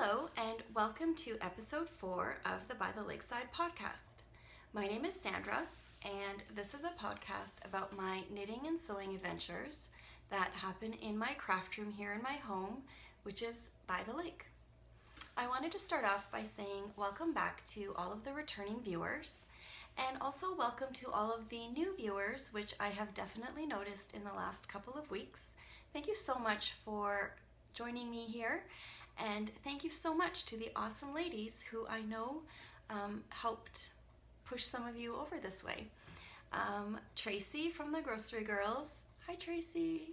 Hello and welcome to episode 4 of the By the Lakeside podcast. My name is Sandra and this is a podcast about my knitting and sewing adventures that happen in my craft room here in my home, which is by the lake. I wanted to start off by saying welcome back to all of the returning viewers and also welcome to all of the new viewers, which I have definitely noticed in the last couple of weeks. Thank you so much for joining me here. And thank you so much to the awesome ladies who I know helped push some of you over this way. Tracy from the Grocery Girls. Hi, Tracy.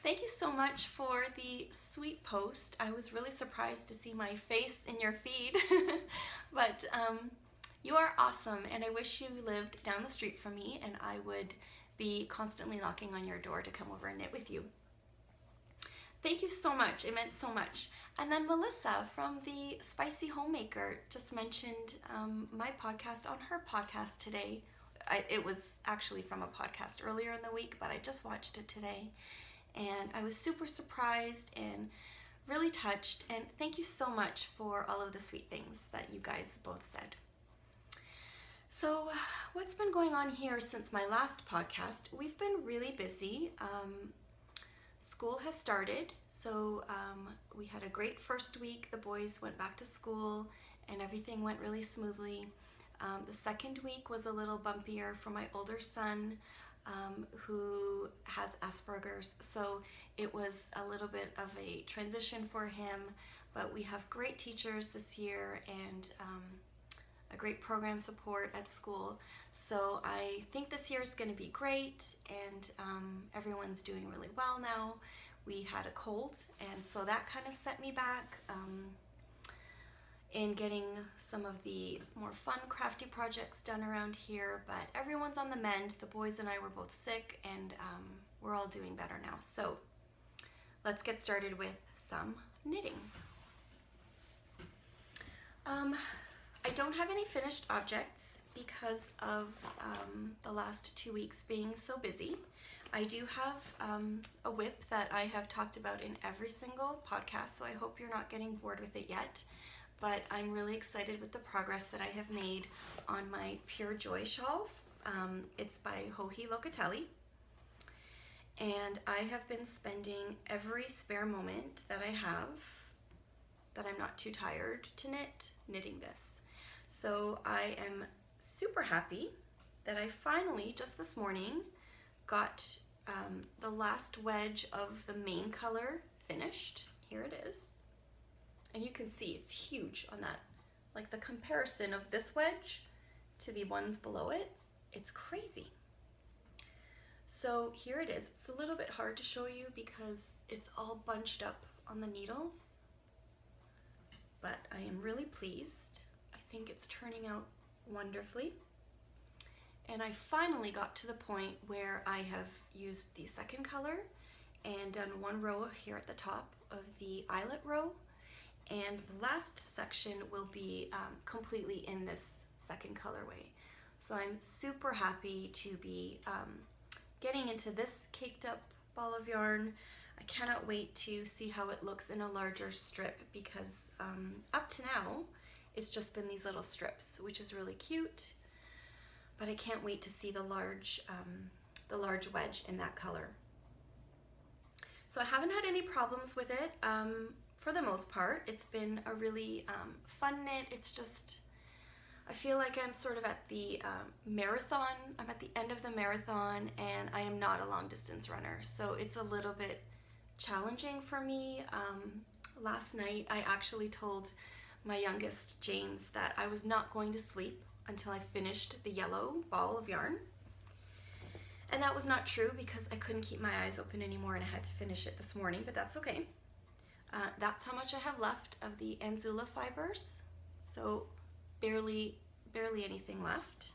Thank you so much for the sweet post. I was really surprised to see my face in your feed, but you are awesome, and I wish you lived down the street from me and I would be constantly knocking on your door to come over and knit with you. Thank you so much. It meant so much. And then Melissa from the Spicy Homemaker just mentioned my podcast on her podcast today. It was actually from a podcast earlier in the week, but I just watched it today. And I was super surprised and really touched. And thank you so much for all of the sweet things that you guys both said. So what's been going on here since my last podcast? We've been really busy. School has started, so we had a great first week. The boys went back to school and everything went really smoothly. The second week was a little bumpier for my older son who has Asperger's, so it was a little bit of a transition for him, but we have great teachers this year and a great program support at school. So I think this year is going to be great, and everyone's doing really well now. We had a cold, and so that kind of set me back in getting some of the more fun crafty projects done around here, but everyone's on the mend. The boys and I were both sick, and we're all doing better now. So let's get started with some knitting. I don't have any finished objects because of the last 2 weeks being so busy. I do have a whip that I have talked about in every single podcast, so I hope you're not getting bored with it yet. But I'm really excited with the progress that I have made on my Pure Joy Shawl. It's by Joy Locatelli. And I have been spending every spare moment that I have, that I'm not too tired to knit, knitting this. So I am super happy that I finally, just this morning, got the last wedge of the main color finished. Here it is. And you can see it's huge on that. Like the comparison of this wedge to the ones below it, it's crazy. So here it is. It's a little bit hard to show you because it's all bunched up on the needles, but I am really pleased. I think it's turning out wonderfully. And I finally got to the point where I have used the second color and done one row here at the top of the eyelet row, and the last section will be completely in this second colorway. So I'm super happy to be getting into this caked up ball of yarn. I cannot wait to see how it looks in a larger strip because up to now it's just been these little strips, which is really cute, but I can't wait to see the large wedge in that color. So I haven't had any problems with it. For the most part, it's been a really fun knit. It's just, I feel like I'm sort of at the marathon. I'm at the end of the marathon and I am not a long distance runner. So it's a little bit challenging for me. Last night, I actually told my youngest, James, that I was not going to sleep until I finished the yellow ball of yarn. And that was not true because I couldn't keep my eyes open anymore and I had to finish it this morning, but that's okay. That's how much I have left of the Anzula fibers. So barely anything left.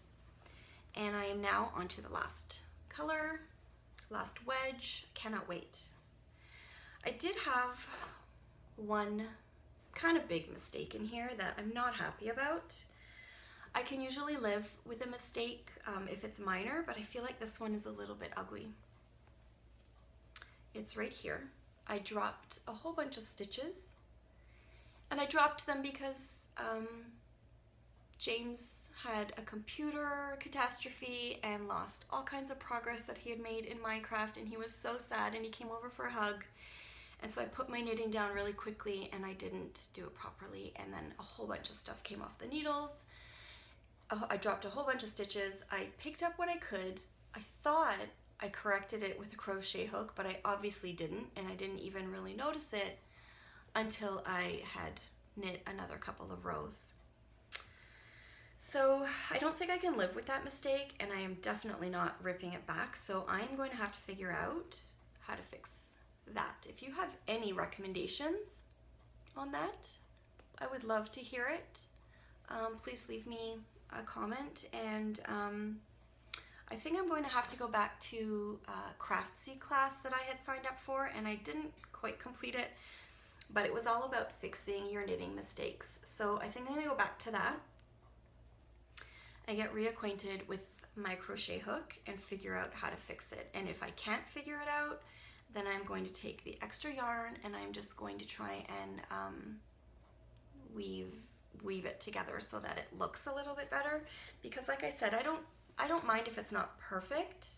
And I am now onto the last color, last wedge. Cannot wait. I did have one kind of big mistake in here that I'm not happy about. I can usually live with a mistake if it's minor, but I feel like this one is a little bit ugly. It's right here. I dropped a whole bunch of stitches And I dropped them because James had a computer catastrophe and lost all kinds of progress that he had made in Minecraft, and he was so sad, and he came over for a hug. And so I put my knitting down really quickly and I didn't do it properly, and then a whole bunch of stuff came off the needles. I dropped a whole bunch of stitches. I picked up what I could. I thought I corrected it with a crochet hook, but I obviously didn't, and I didn't even really notice it until I had knit another couple of rows. So I don't think I can live with that mistake, and I am definitely not ripping it back, so I'm going to have to figure out how to fix that. If you have any recommendations on that, I would love to hear it. Please leave me a comment, and I think I'm going to have to go back to Craftsy class that I had signed up for, and I didn't quite complete it, but it was all about fixing your knitting mistakes. So I think I'm going to go back to that and get reacquainted with my crochet hook and figure out how to fix it. And if I can't figure it out, then I'm going to take the extra yarn and I'm just going to try and weave it together so that it looks a little bit better. Because like I said, I don't mind if it's not perfect,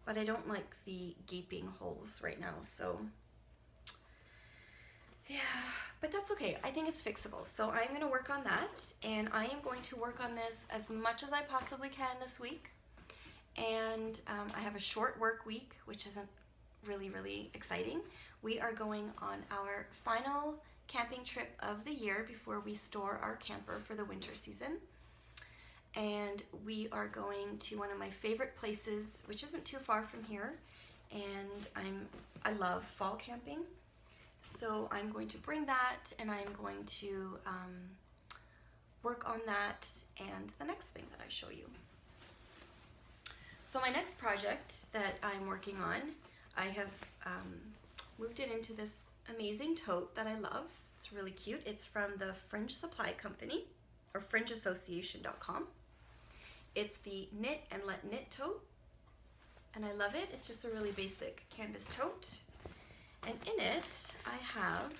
but I don't like the gaping holes right now. So yeah, but that's okay. I think it's fixable. So I'm going to work on that, and I am going to work on this as much as I possibly can this week. And I have a short work week, which isn't really exciting. We are going on our final camping trip of the year before we store our camper for the winter season. And we are going to one of my favorite places, which isn't too far from here. And I love fall camping. So I'm going to bring that, and I'm going to work on that and the next thing that I show you. So my next project that I'm working on, I have moved it into this amazing tote that I love. It's really cute. It's from the Fringe Supply Company, or fringeassociation.com. It's the Knit and Let Knit tote, and I love it. It's just a really basic canvas tote. And in it, I have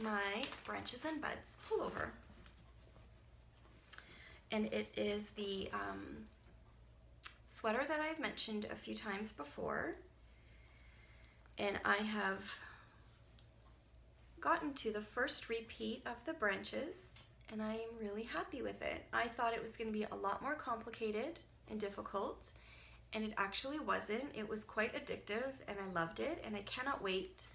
my Branches and Buds pullover. And it is the sweater that I've mentioned a few times before. And I have gotten to the first repeat of the branches, and I am really happy with it. I thought it was going to be a lot more complicated and difficult, and it actually wasn't. It was quite addictive, and I loved it, and I cannot wait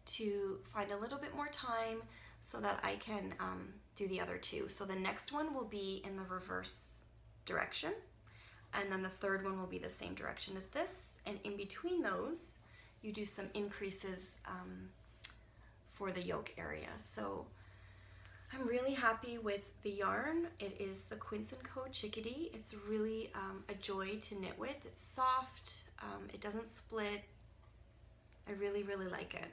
to find a little bit more time so that I can do the other two. So the next one will be in the reverse direction, and then the third one will be the same direction as this, and in between those you do some increases for the yoke area. So I'm really happy with the yarn. It is the Quince & Co. Chickadee. It's really a joy to knit with. It's soft, it doesn't split. I really like it.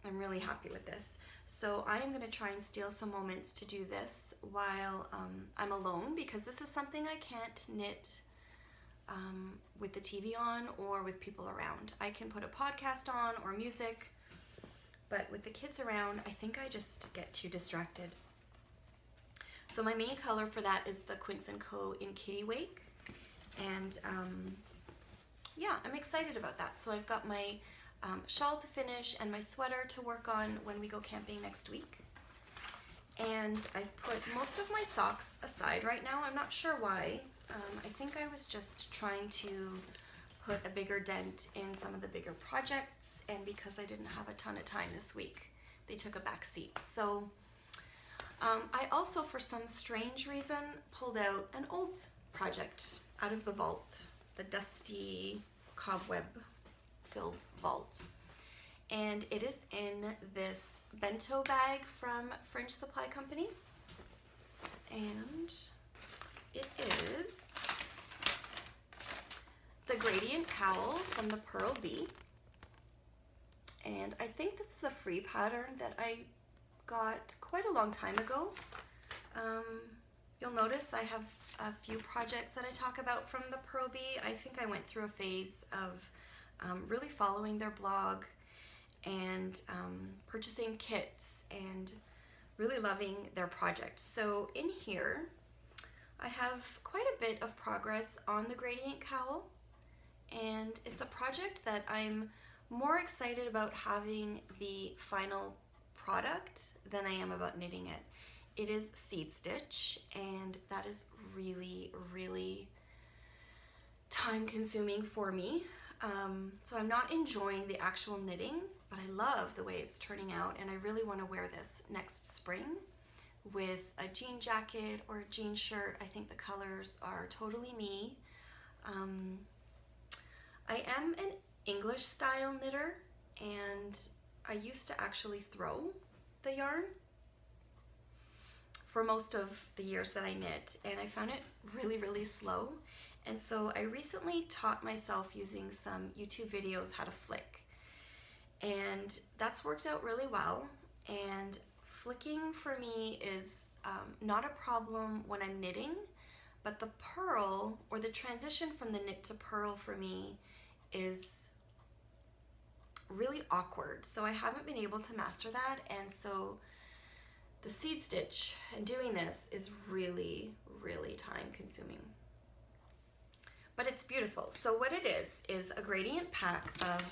I'm really happy with this. So I am going to try and steal some moments to do this while I'm alone, because this is something I can't knit with the TV on or with people around. I can put a podcast on or music, but with the kids around, I think I just get too distracted. So my main color for that is the Quince & Co. in Kitty Wake, and yeah, I'm excited about that. So I've got my shawl to finish and my sweater to work on when we go camping next week. And I've put most of my socks aside right now. I'm not sure why. I think I was just trying to put a bigger dent in some of the bigger projects, and because I didn't have a ton of time this week, they took a back seat. So I also, for some strange reason, pulled out an old project out of the vault, the dusty cobweb filled vault, and it is in this bento bag from Fringe Supply Company, and it is the gradient cowl from the Pearl Bee, and I think this is a free pattern that I got quite a long time ago. You'll notice I have a few projects that I talk about from the Pearl Bee. I think I went through a phase of really following their blog and purchasing kits and really loving their project. So in here, I have quite a bit of progress on the gradient cowl, and it's a project that I'm more excited about having the final product than I am about knitting it. It is seed stitch, and that is really, really time consuming for me. So I'm not enjoying the actual knitting, but I love the way it's turning out, and I really want to wear this next spring with a jean jacket or a jean shirt. I think the colors are totally me. I am an English style knitter, and I used to actually throw the yarn for most of the years that I knit, and I found it really, really slow. And so I recently taught myself using some YouTube videos how to flick, and that's worked out really well. And flicking for me is not a problem when I'm knitting, but the purl, or the transition from the knit to purl, for me is really awkward. So I haven't been able to master that, and so the seed stitch and doing this is really, really time consuming. But it's beautiful. So what it is a gradient pack of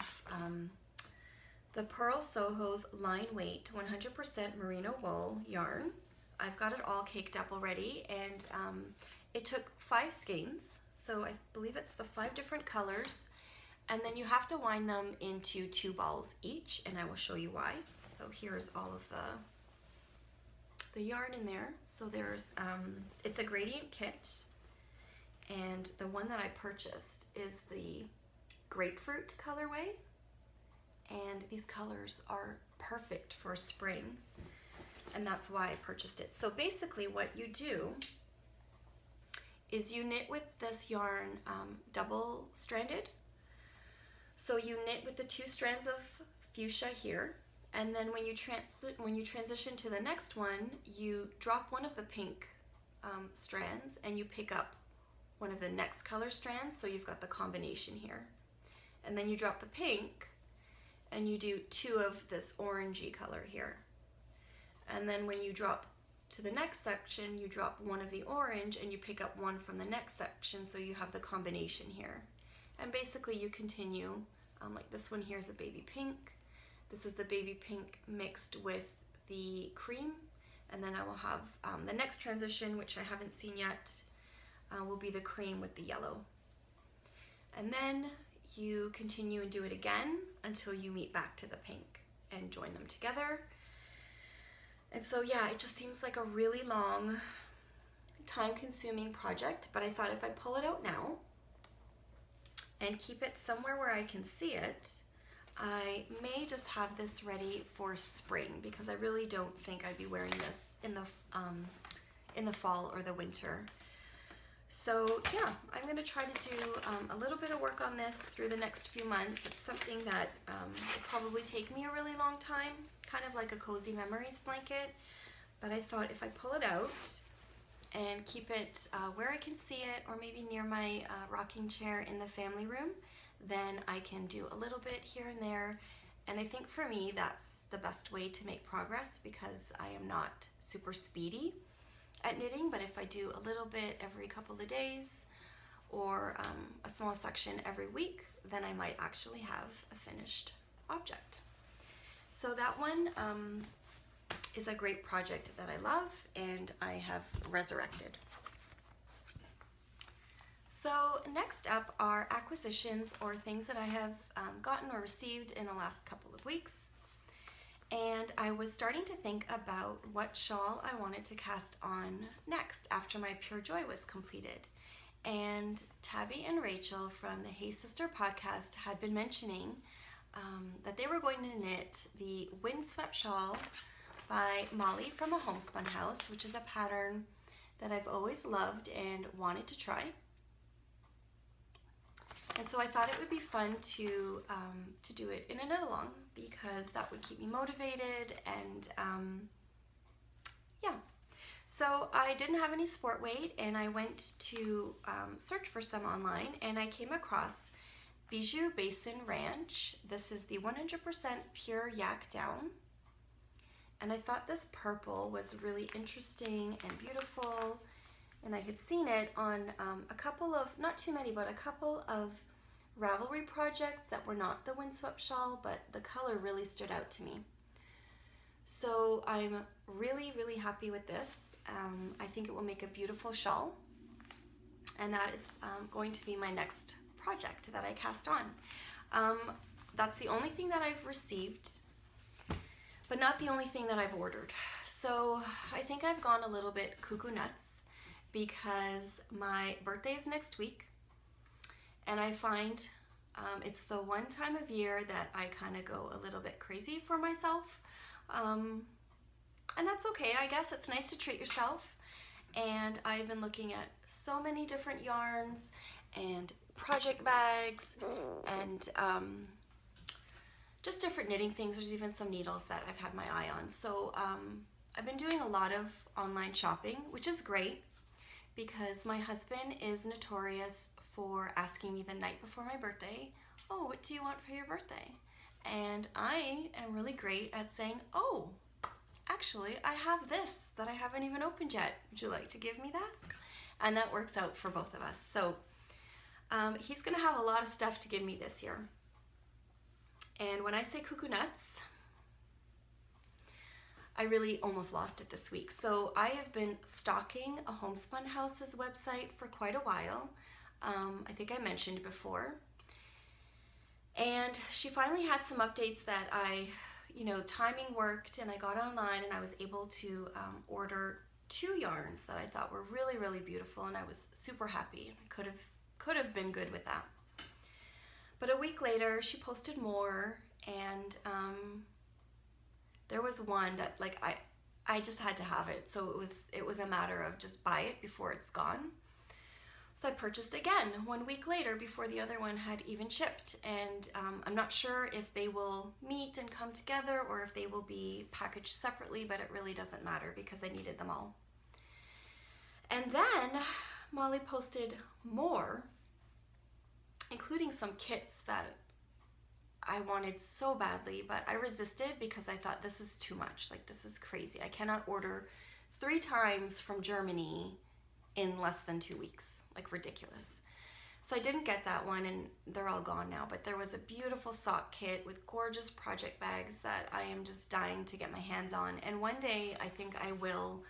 the Pearl Soho's Line Weight 100% merino wool yarn. I've got it all caked up already, and it took 5 skeins. So I believe it's the 5 different colors, and then you have to wind them into 2 balls each, and I will show you why. So here's all of the yarn in there. So there's it's a gradient kit, and the one that I purchased is the grapefruit colorway, and these colors are perfect for spring, and that's why I purchased it. So basically what you do is you knit with this yarn double stranded. So you knit with the 2 strands of fuchsia here, and then when you transition to the next one, you drop one of the pink strands and you pick up one of the next color strands, so you've got the combination here. And then you drop the pink and you do 2 of this orangey color here. And then when you drop to the next section, you drop one of the orange and you pick up one from the next section, so you have the combination here. And basically you continue, like this one here is a baby pink. This is the baby pink mixed with the cream, and then I will have the next transition, which I haven't seen yet, will be the cream with the yellow. And then you continue and do it again until you meet back to the pink and join them together. And so yeah, it just seems like a really long, time-consuming project, but I thought if I pull it out now and keep it somewhere where I can see it, I may just have this ready for spring, because I really don't think I'd be wearing this in the fall or the winter. So yeah, I'm going to try to do a little bit of work on this through the next few months. It's something that will probably take me a really long time, kind of like a cozy memories blanket. But I thought if I pull it out and keep it where I can see it, or maybe near my rocking chair in the family room, then I can do a little bit here and there. And I think for me that's the best way to make progress, because I am not super speedy at knitting, but if I do a little bit every couple of days, or a small section every week, then I might actually have a finished object. So that one is a great project that I love and I have resurrected. So next up are acquisitions, or things that I have gotten or received in the last couple of weeks. And I was starting to think about what shawl I wanted to cast on next after my Pure Joy was completed. And Tabby and Rachel from the Hey Sister podcast had been mentioning that they were going to knit the Windswept Shawl by Molly from a Homespun House, which is a pattern that I've always loved and wanted to try. And so I thought it would be fun to do it in a knit along, because that would keep me motivated, and yeah. So I didn't have any sport weight, and I went to search for some online, and I came across Bijou Basin Ranch. This is the 100% pure yak down, and I thought this purple was really interesting and beautiful, and I had seen it on a couple of, not too many, but a couple of Ravelry projects that were not the windswept shawl, but the color really stood out to me. So I'm really, really happy with this. I think it will make a beautiful shawl, and that is going to be my next project that I cast on. That's the only thing that I've received, but not the only thing that I've ordered. So I think I've gone a little bit cuckoo nuts because my birthday is next week, and I find it's the one time of year that I kind of go a little bit crazy for myself. And that's okay, I guess. It's nice to treat yourself. And I've been looking at so many different yarns and project bags and just different knitting things. There's even some needles that I've had my eye on. So I've been doing a lot of online shopping, which is great because my husband is notorious for asking me the night before my birthday, oh, what do you want for your birthday? And I am really great at saying, oh, actually, I have this that I haven't even opened yet. Would you like to give me that? And that works out for both of us. So he's gonna have a lot of stuff to give me this year. And when I say cuckoo nuts, I really almost lost it this week. So I have been stalking a Homespun House's website for quite a while. I think I mentioned before. And she finally had some updates that timing worked, and I got online and I was able to order 2 yarns that I thought were really, really beautiful, and I was super happy. I could have been good with that. But a week later, she posted more, and there was one that I just had to have it. So it was a matter of just buy it before it's gone. So I purchased again 1 week later before the other one had even shipped. And I'm not sure if they will meet and come together or if they will be packaged separately, but it really doesn't matter because I needed them all. And then Molly posted more, including some kits that I wanted so badly, but I resisted because I thought this is too much. Like, this is crazy. I cannot order 3 times from Germany in less than 2 weeks. Like, ridiculous. So I didn't get that one, and they're all gone now, but there was a beautiful sock kit with gorgeous project bags that I am just dying to get my hands on. And one day I think I will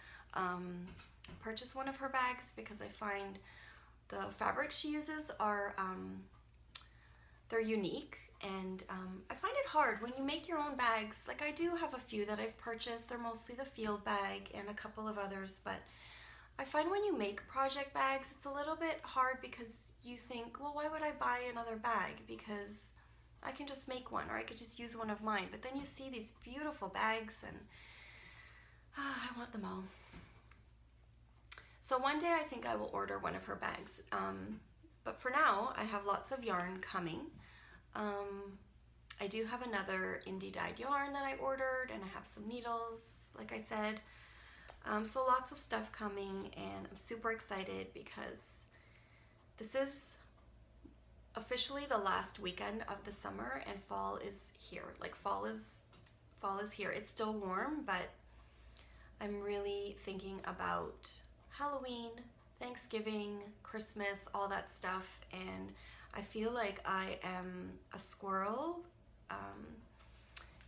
purchase one of her bags because I find the fabrics she uses are they're unique, and I find it hard when you make your own bags. Like, I do have a few that I've purchased. They're mostly the field bag and a couple of others, but I find when you make project bags, it's a little bit hard because you think, well, why would I buy another bag? Because I can just make one, or I could just use one of mine. But then you see these beautiful bags, and I want them all. So one day I think I will order one of her bags. But for now, I have lots of yarn coming. I do have another indie dyed yarn that I ordered, and I have some needles, like I said. So lots of stuff coming, and I'm super excited because this is officially the last weekend of the summer, and fall is here. Like, fall is here. It's still warm, but I'm really thinking about Halloween, Thanksgiving, Christmas, all that stuff, and I feel like I am a squirrel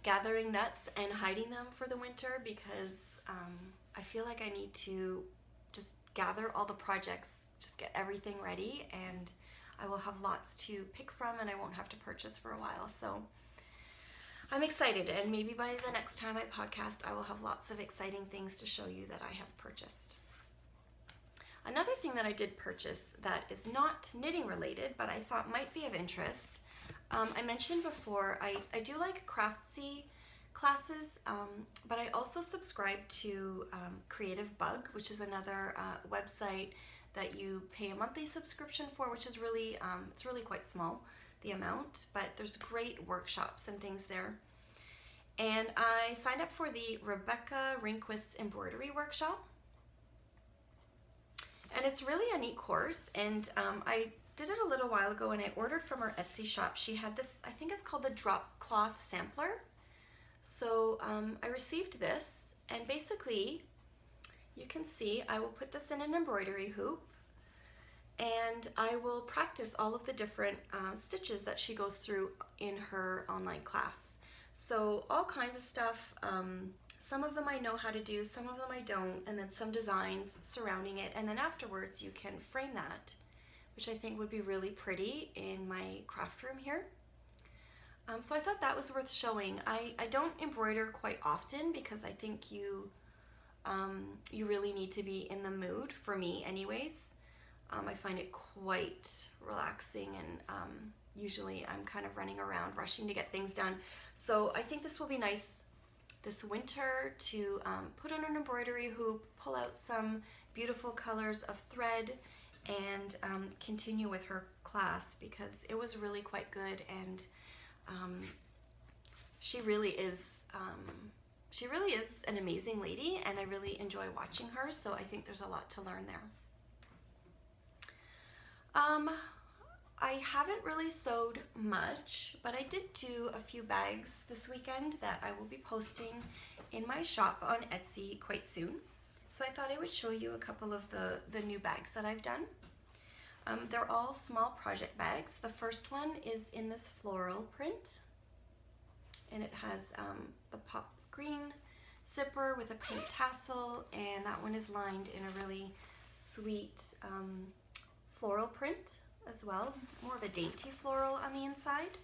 gathering nuts and hiding them for the winter because I feel like I need to just gather all the projects, just get everything ready, and I will have lots to pick from, and I won't have to purchase for a while. So I'm excited, and maybe by the next time I podcast, I will have lots of exciting things to show you that I have purchased. Another thing that I did purchase that is not knitting related, but I thought might be of interest, I mentioned before, I do like craftsy classes, but I also subscribe to Creative Bug, which is another website that you pay a monthly subscription for, which is really, it's really quite small, the amount, but there's great workshops and things there. And I signed up for the Rebecca Ringquist's embroidery workshop. And it's really a neat course, and I did it a little while ago, and I ordered from her Etsy shop. She had this, I think it's called the Drop Cloth Sampler. So I received this, and basically you can see I will put this in an embroidery hoop, and I will practice all of the different stitches that she goes through in her online class. So all kinds of stuff. Some of them I know how to do, some of them I don't, and then some designs surrounding it, and then afterwards you can frame that, which I think would be really pretty in my craft room here. So I thought that was worth showing. I don't embroider quite often because I think you really need to be in the mood, for me anyways. I find it quite relaxing, and usually I'm kind of running around rushing to get things done. So I think this will be nice this winter to put on an embroidery hoop, pull out some beautiful colors of thread, and continue with her class, because it was really quite good, and she really is an amazing lady, and I really enjoy watching her, so I think there's a lot to learn there. I haven't really sewed much, but I did do a few bags this weekend that I will be posting in my shop on Etsy quite soon. So I thought I would show you a couple of the new bags that I've done. They're all small project bags. The first one is in this floral print, and it has the pop green zipper with a pink tassel, and that one is lined in a really sweet floral print as well, more of a dainty floral on the inside.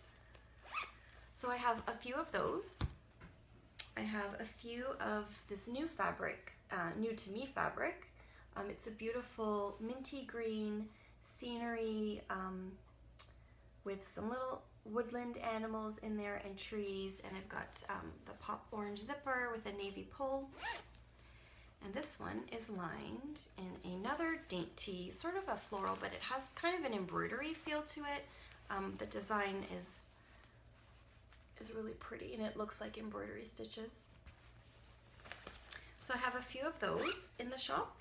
So I have a few of those. I have a few of this new fabric, new to me fabric. It's a beautiful minty green scenery with some little woodland animals in there and trees, and I've got the pop orange zipper with a navy pull. And this one is lined in another dainty, sort of a floral, but it has kind of an embroidery feel to it. The design is really pretty, and it looks like embroidery stitches. So I have a few of those in the shop.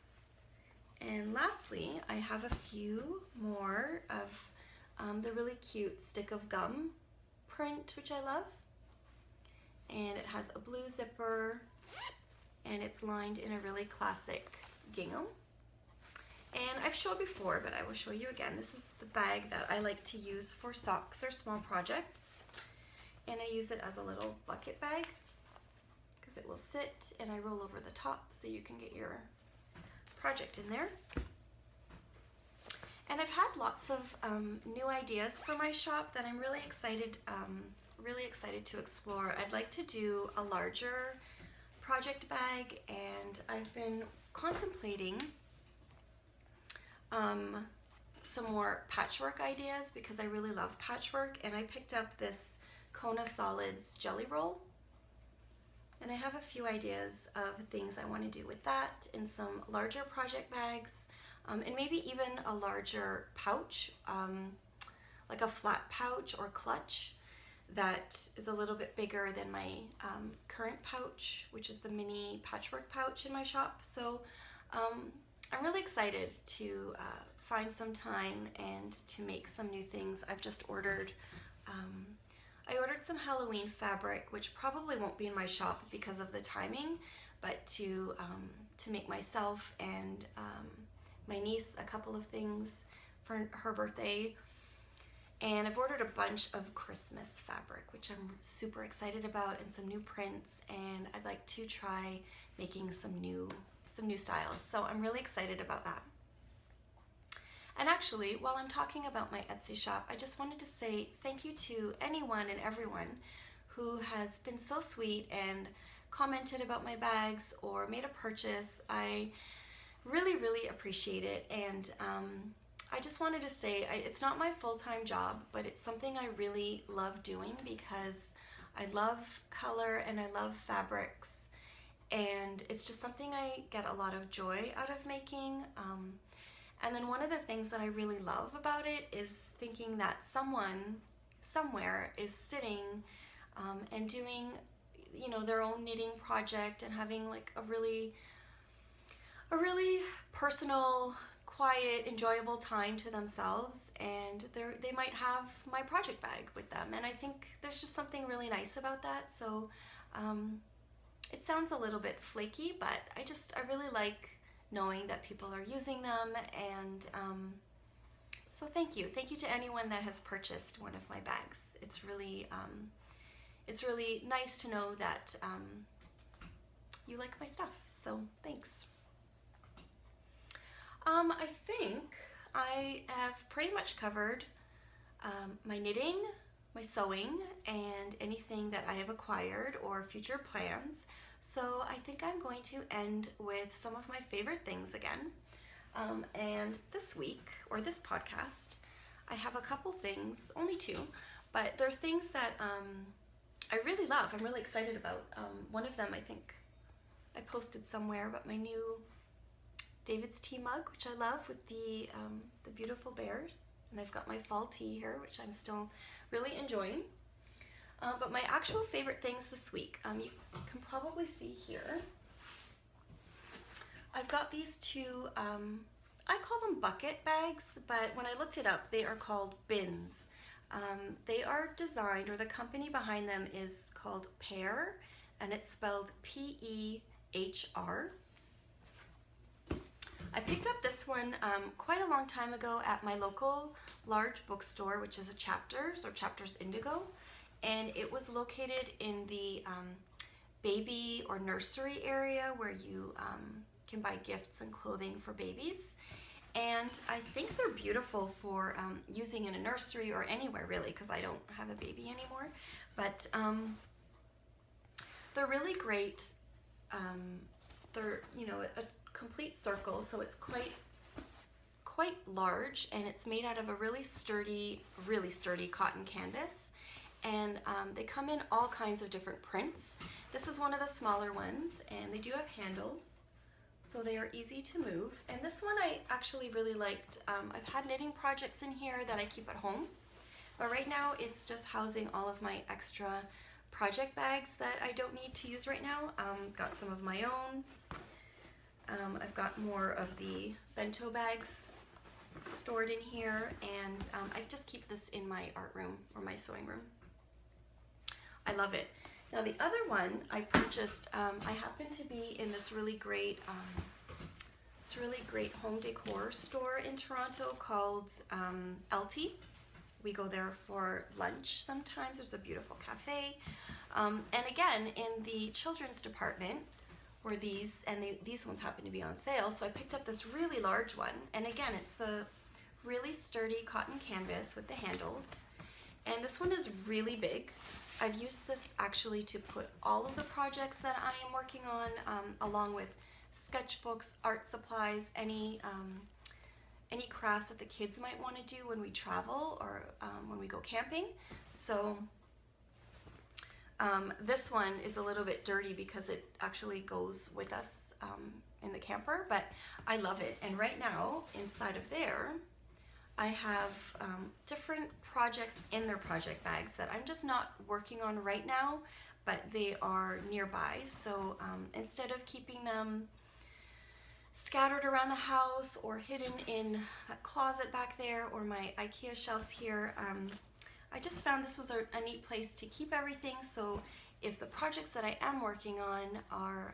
And lastly, I have a few more of the really cute stick of gum print, which I love. And it has a blue zipper, and it's lined in a really classic gingham. And I've showed before, but I will show you again. This is the bag that I like to use for socks or small projects. And I use it as a little bucket bag because it will sit, and I roll over the top so you can get your project in there. And I've had lots of new ideas for my shop that I'm really excited to explore. I'd like to do a larger project bag, and I've been contemplating some more patchwork ideas because I really love patchwork, and I picked up this Kona Solids jelly roll, and I have a few ideas of things I want to do with that in some larger project bags, and maybe even a larger pouch, like a flat pouch or clutch that is a little bit bigger than my current pouch, which is the mini patchwork pouch in my shop. So I'm really excited to find some time and to make some new things. I've just ordered, I ordered some Halloween fabric, which probably won't be in my shop because of the timing, but to make myself and my niece a couple of things for her birthday. And I've ordered a bunch of Christmas fabric, which I'm super excited about, and some new prints, and I'd like to try making some new styles. So I'm really excited about that. And actually, while I'm talking about my Etsy shop, I just wanted to say thank you to anyone and everyone who has been so sweet and commented about my bags or made a purchase. I really, really appreciate it. And I just wanted to say, it's not my full-time job, but it's something I really love doing because I love color and I love fabrics, and it's just something I get a lot of joy out of making. And then one of the things that I really love about it is thinking that someone somewhere is sitting and doing, you know, their own knitting project and having like a really personal, quiet, enjoyable time to themselves, and they might have my project bag with them, and I think there's just something really nice about that. So It sounds a little bit flaky, but I really like knowing that people are using them, and so thank you. Thank you to anyone that has purchased one of my bags. It's really nice to know that you like my stuff, so thanks. I think I have pretty much covered my knitting, my sewing, and anything that I have acquired or future plans. So I think I'm going to end with some of my favorite things again. And this week, or this podcast, I have a couple things, only two, but they're things that I really love, I'm really excited about. One of them I think I posted somewhere, but my new David's tea mug, which I love, with the beautiful bears. And I've got my fall tea here, which I'm still really enjoying. But my actual favorite things this week, you can probably see here. I've got these two, I call them bucket bags, but when I looked it up, they are called bins. They are designed, or the company behind them is called Pehr, and it's spelled P-E-H-R. I picked up this one quite a long time ago at my local large bookstore, which is a Chapters, or Chapters Indigo, and it was located in the baby or nursery area where you can buy gifts and clothing for babies. And I think they're beautiful for using in a nursery or anywhere really, because I don't have a baby anymore. But they're really great. They're, you know, a complete circle, so it's quite large, and it's made out of a really sturdy cotton canvas. And they come in all kinds of different prints. This is one of the smaller ones, and they do have handles, so they are easy to move. And this one I actually really liked. I've had knitting projects in here that I keep at home, but right now it's just housing all of my extra project bags that I don't need to use right now. Got some of my own. I've got more of the bento bags stored in here, and I just keep this in my art room or my sewing room. I love it. Now the other one I purchased, I happen to be in this really great home decor store in Toronto called Elty. We go there for lunch sometimes. There's a beautiful cafe. And again, in the children's department were these, and these ones happen to be on sale, so I picked up this really large one. And again, it's the really sturdy cotton canvas with the handles. And this one is really big. I've used this actually to put all of the projects that I am working on, along with sketchbooks, art supplies, any crafts that the kids might want to do when we travel or when we go camping. So this one is a little bit dirty because it actually goes with us in the camper, but I love it. And right now, inside of there, I have different projects in their project bags that I'm just not working on right now, but they are nearby. So instead of keeping them scattered around the house or hidden in that closet back there or my IKEA shelves here, I just found this was a neat place to keep everything. So if the projects that I am working on are,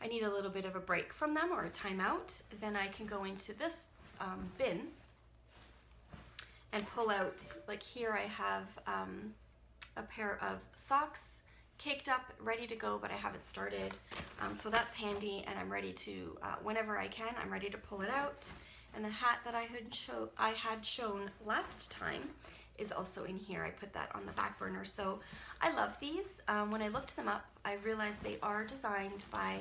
I need a little bit of a break from them or a timeout, then I can go into this bin and pull out, like here I have a pair of socks caked up, ready to go, but I haven't started. So that's handy, and I'm ready to, whenever I can, I'm ready to pull it out. And the hat that I had shown last time is also in here. I put that on the back burner. So I love these. When I looked them up, I realized they are designed by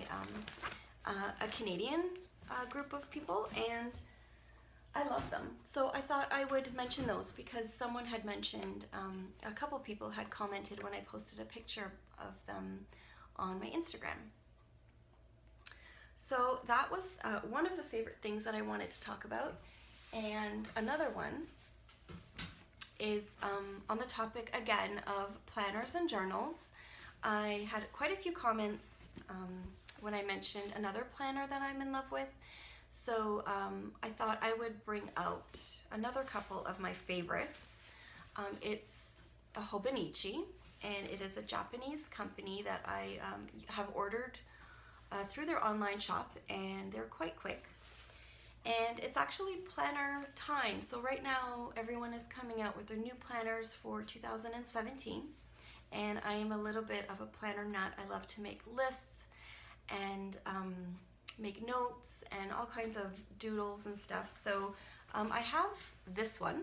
a Canadian group of people, and I love them. So I thought I would mention those because someone had mentioned, a couple people had commented when I posted a picture of them on my Instagram. So that was one of the favorite things that I wanted to talk about. And another one is on the topic again of planners and journals. I had quite a few comments when I mentioned another planner that I'm in love with. So I thought I would bring out another couple of my favorites. It's a Hobonichi, and it is a Japanese company that I have ordered through their online shop, and they're quite quick. And it's actually planner time. So right now everyone is coming out with their new planners for 2017. And I am a little bit of a planner nut. I love to make lists and make notes and all kinds of doodles and stuff. So I have this one.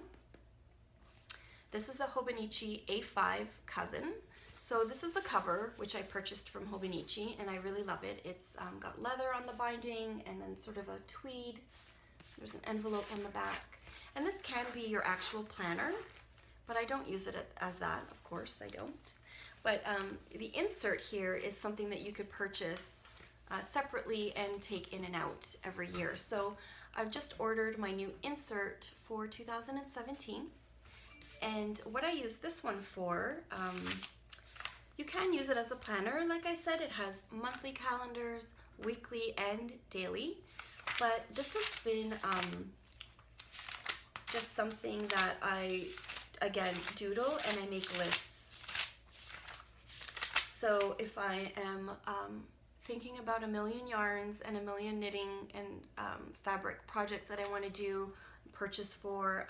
This is the Hobonichi A5 Cousin. So this is the cover, which I purchased from Hobonichi, and I really love it. It's got leather on the binding and then sort of a tweed. There's an envelope on the back. And this can be your actual planner, but I don't use it as that, of course I don't. But the insert here is something that you could purchase separately and take in and out every year. So I've just ordered my new insert for 2017. And what I use this one for, you can use it as a planner. Like I said, it has monthly calendars, weekly and daily. But this has been just something that I, again, doodle and I make lists. So if I am thinking about a million yarns and a million knitting and fabric projects that I want to do, purchase for,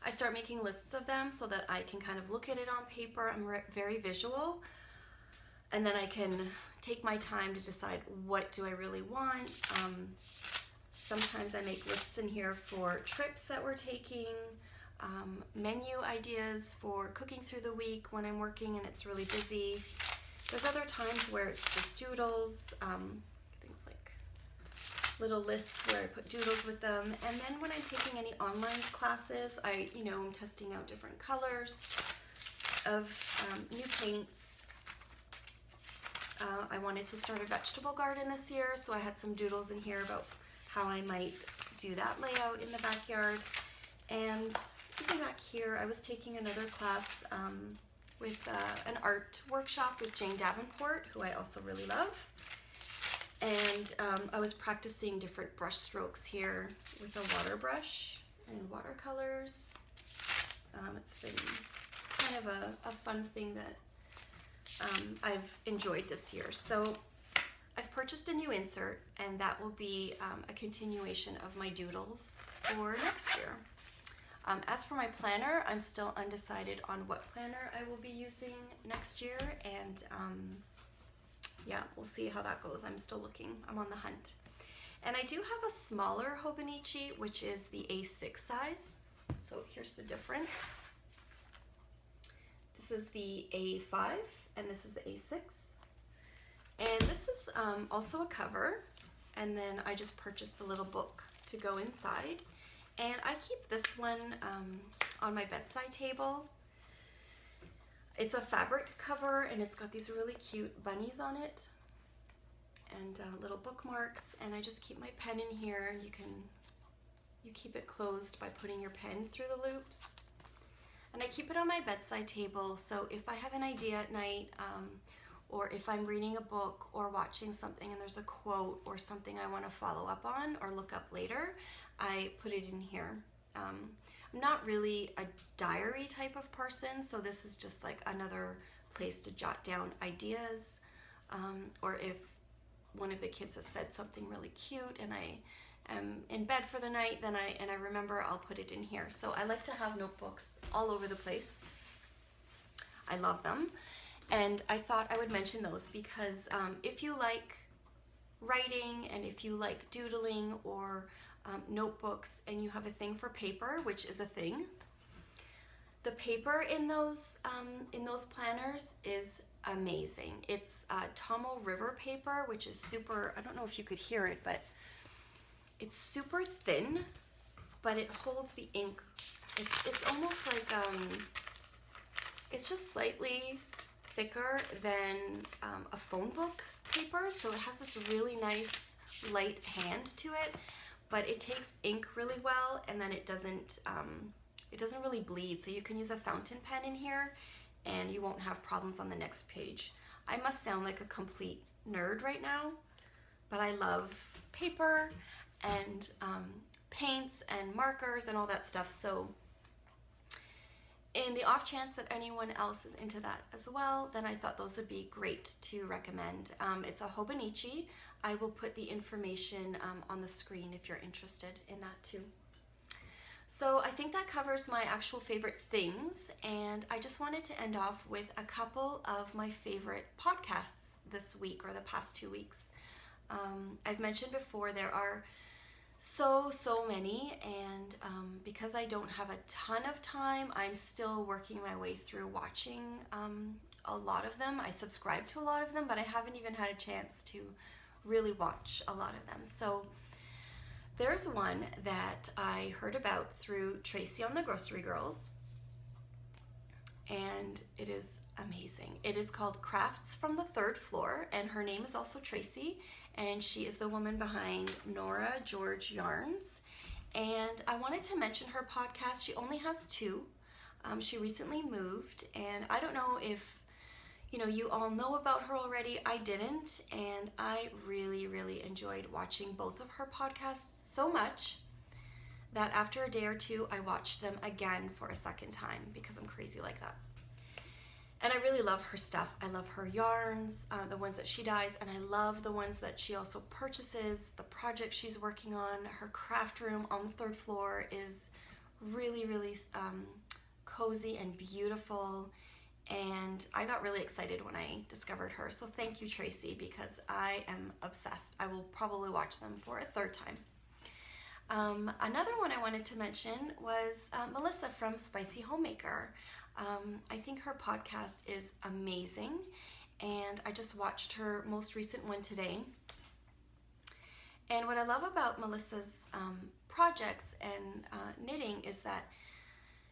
I start making lists of them so that I can kind of look at it on paper. I'm very visual, and then I can take my time to decide what do I really want. Sometimes I make lists in here for trips that we're taking, menu ideas for cooking through the week when I'm working and it's really busy. There's other times where it's just doodles, things like little lists where I put doodles with them. And then when I'm taking any online classes, I'm testing out different colors of new paints. I wanted to start a vegetable garden this year, so I had some doodles in here about how I might do that layout in the backyard. And even back here, I was taking another class with an art workshop with Jane Davenport, who I also really love. And I was practicing different brush strokes here with a water brush and watercolors. It's been kind of a fun thing that I've enjoyed this year. So I've purchased a new insert, and that will be a continuation of my doodles for next year. As for my planner, I'm still undecided on what planner I will be using next year, and yeah, we'll see how that goes. I'm still looking. I'm on the hunt. And I do have a smaller Hobonichi, which is the A6 size. So here's the difference. This is the A5, and this is the A6. And this is also a cover, and then I just purchased the little book to go inside. And I keep this one on my bedside table. It's a fabric cover, and it's got these really cute bunnies on it and little bookmarks, and I just keep my pen in here. You keep it closed by putting your pen through the loops. And I keep it on my bedside table, so if I have an idea at night, or if I'm reading a book or watching something and there's a quote or something I want to follow up on or look up later, I put it in here. I'm not really a diary type of person, so this is just like another place to jot down ideas, or if one of the kids has said something really cute and I am in bed for the night, then I remember, I'll put it in here. So I like to have notebooks all over the place. I love them. And I thought I would mention those because if you like writing and if you like doodling or notebooks and you have a thing for paper, which is a thing, the paper in those planners is amazing. It's Tomo River paper, which is super, I don't know if you could hear it, but it's super thin, but it holds the ink. It's almost like, it's just slightly thicker than a phone book paper, so it has this really nice light hand to it, but it takes ink really well, and then it doesn't really bleed, so you can use a fountain pen in here and you won't have problems on the next page. I must sound like a complete nerd right now, but I love paper and paints and markers and all that stuff, so in the off chance that anyone else is into that as well, then I thought those would be great to recommend. It's a Hobonichi. I will put the information on the screen if you're interested in that too. So I think that covers my actual favorite things, and I just wanted to end off with a couple of my favorite podcasts this week or the past 2 weeks. I've mentioned before there are so many, and because I don't have a ton of time, I'm still working my way through watching a lot of them. I subscribe to a lot of them, but I haven't even had a chance to really watch a lot of them. So there's one that I heard about through Tracy on the Grocery Girls, and it is amazing. It is called Crafts from the Third Floor, and her name is also Tracy, and she is the woman behind Nora George Yarns. And I wanted to mention her podcast. She only has 2. She recently moved, and I don't know if you all know about her already. I didn't, and I really enjoyed watching both of her podcasts so much that after a day or 2, I watched them again for a second time because I'm crazy like that. And I really love her stuff. I love her yarns, the ones that she dyes, and I love the ones that she also purchases, the projects she's working on. Her craft room on the 3rd floor is really cozy and beautiful. And I got really excited when I discovered her. So thank you, Tracy, because I am obsessed. I will probably watch them for a 3rd time. Another one I wanted to mention was Melissa from Spicy Homemaker. I think her podcast is amazing, and I just watched her most recent one today. And what I love about Melissa's projects and knitting is that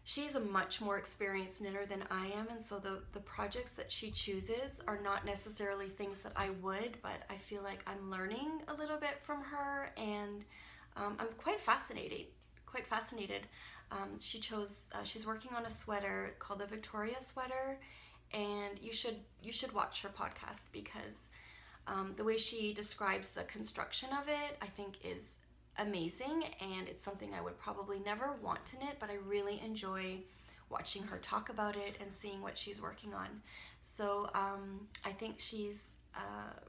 she's a much more experienced knitter than I am, and so the projects that she chooses are not necessarily things that I would, but I feel like I'm learning a little bit from her, and I'm quite fascinated. She's working on a sweater called the Victoria sweater, and you should watch her podcast because the way she describes the construction of it, I think, is amazing, and it's something I would probably never want to knit, but I really enjoy watching her talk about it and seeing what she's working on. So I think she's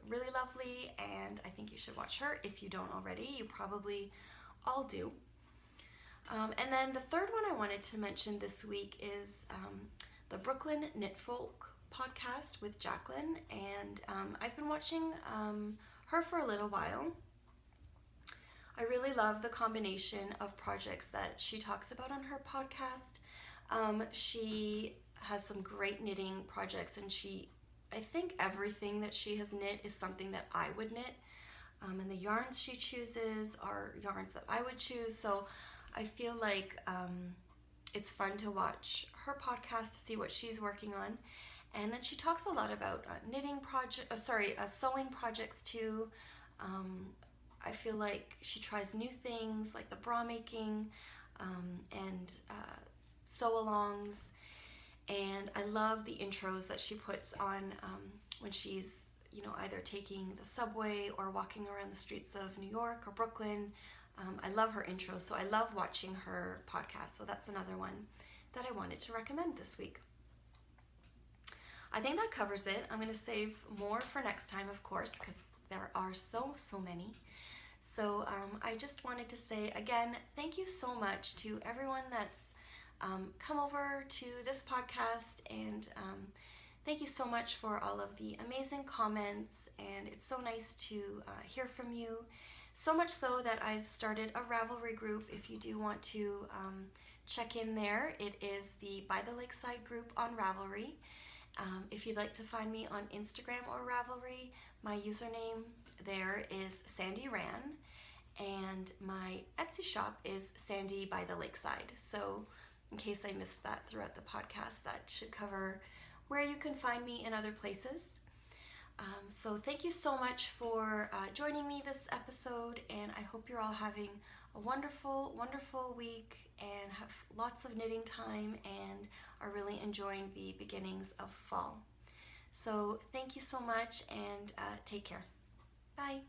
really lovely, and I think you should watch her if you don't already. You probably all do. And then the 3rd one I wanted to mention this week is the Brooklyn Knit Folk podcast with Jacqueline, and I've been watching her for a little while. I really love the combination of projects that she talks about on her podcast. She has some great knitting projects, and I think everything that she has knit is something that I would knit. And the yarns she chooses are yarns that I would choose. So I feel like it's fun to watch her podcast to see what she's working on. And then she talks a lot about sewing projects too. I feel like she tries new things like the bra making and sew-alongs, and I love the intros that she puts on when she's either taking the subway or walking around the streets of New York or Brooklyn. I love her intros, so I love watching her podcast. So that's another one that I wanted to recommend this week. I think that covers it. I'm going to save more for next time, of course, because there are so many. So I just wanted to say again, thank you so much to everyone that's come over to this podcast, and thank you so much for all of the amazing comments, and it's so nice to hear from you. So much so that I've started a Ravelry group. If you do want to check in there, it is the By the Lakeside group on Ravelry. If you'd like to find me on Instagram or Ravelry, my username there is Sandy Ran, and my Etsy shop is Sandy by the Lakeside. So in case I missed that throughout the podcast, that should cover where you can find me in other places. So thank you so much for joining me this episode, and I hope you're all having a wonderful week and have lots of knitting time and are really enjoying the beginnings of fall. So thank you so much, and take care. Bye.